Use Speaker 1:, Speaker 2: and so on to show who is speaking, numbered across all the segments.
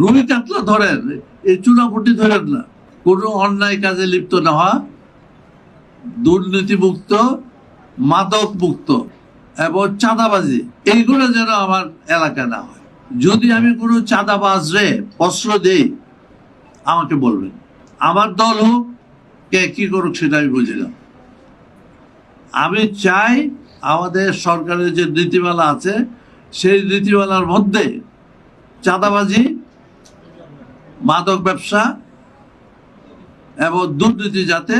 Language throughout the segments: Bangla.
Speaker 1: রুই কাতলা ধরেন, এই চুনাপুটি ধরেন না, কোনো অন্যায় কাজে লিপ্ত না হওয়া, দুর্নীতিমুক্ত, মাদক মুক্ত এবং চাঁদাবাজি, এইগুলো যেন আমার এলাকা না হয়। যদি আমি কোনো চাঁদাবাজরে অস্ত্র দেই, আমাকে বলবেন, আমার দল হোক, কে কি করুক সেটা আমি বুঝি না। আমি চাই আমাদের সরকারের যে নীতিমালা আছে সেই নীতিমালার মধ্যে চাঁদাবাজি, মাদক ব্যবসা এবং দুর্নীতি যাতে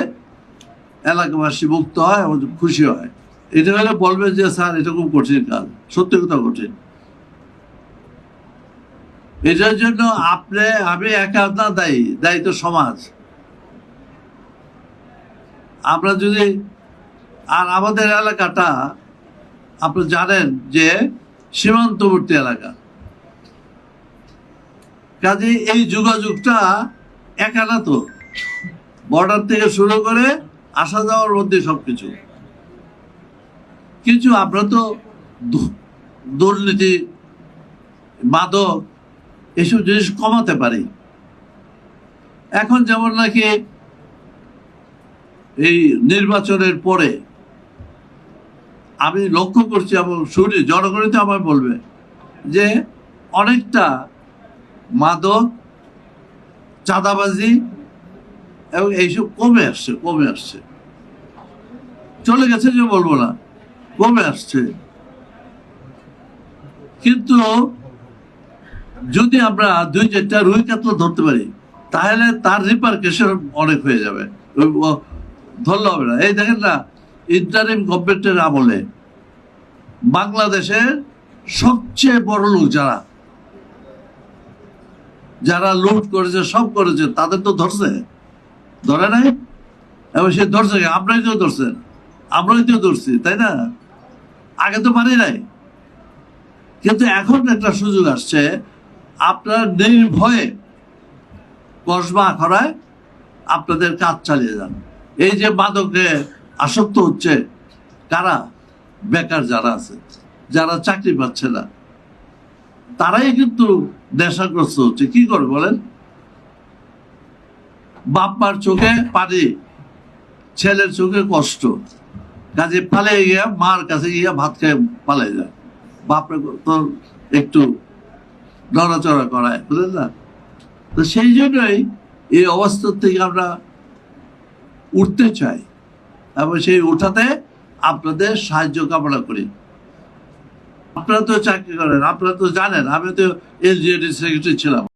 Speaker 1: এলাকাবাসী মুক্ত হয় এবং খুশি হয়। এটা হলে বলবে যে স্যার এটা খুব কঠিন কাজ, সত্যি কথা কঠিন। এটার জন্য আমি একা না দায়ী, দায়ী তো সমাজ। আমরা যদি, আর আমাদের এলাকাটা আপনি জানেন যে সীমান্তবর্তী এলাকা, কাজে এই যোগাযোগটা একা না, তো বর্ডার থেকে শুরু করে আসা যাওয়ার মধ্যে সবকিছু। কিছু আমরা তো দুর্নীতি, মাদক এসব জিনিস কমাতে পারি। এখন যেমন নাকি এই নির্বাচনের পরে আমি লক্ষ্য করছি এবং শুনি, জনগণই তো আমায় বলবে যে অনেকটা মাদক, চাঁদাবাজি এবং এইসব কমে আসছে, চলে গেছে যে বলবো না, কমে আসছে। কিন্তু যদি আমরা 2-4টা রুই কাতলা ধরতে পারি, তাহলে তার রিপারকেশন অনেক হয়ে যাবে, ধরলে হবে না। এই দেখেন না, ইন্টারিম গভর্নমেন্টের আমলে বাংলাদেশের সবচেয়ে বড় লোক যারা লুট করেছে, সব করেছে, তাদের তো ধরে নাই। এবং সে ধরছে, আমরাই তো ধরছেন, আমরাই তো ধরছি, তাই না? আগে তো পারি নাই। কিন্তু এখন একটা সুযোগ আসছে, আপনার নির্ভয়ে কসবা আখড়ায় আপনাদের কাজ চালিয়ে যান। এই যে মাদকে আসক্ত হচ্ছে কারা? বেকার যারা আছে, যারা চাকরি পাচ্ছে না, তারাই কিন্তু নেশাগ্রস্ত হচ্ছে। কি করে বলেন? বাপ মার চোখে পানি, ছেলের চোখে কষ্ট, কাজে পালিয়ে গিয়া মার কাছে গিয়া ভাত খেয়ে পালিয়ে যায়। বাপরে তো একটু নড়াচড়া করায়, বুঝলেন না? তো সেই জন্যই এই অবস্থা থেকে আমরা উঠতে চাই এবং সেই উঠাতে আপনাদের সাহায্য কামনা করি। আপনারা তো চাকরি করেন, আপনারা তো জানেন, আমি তো এলজিইডি সেক্রেটারি ছিলাম।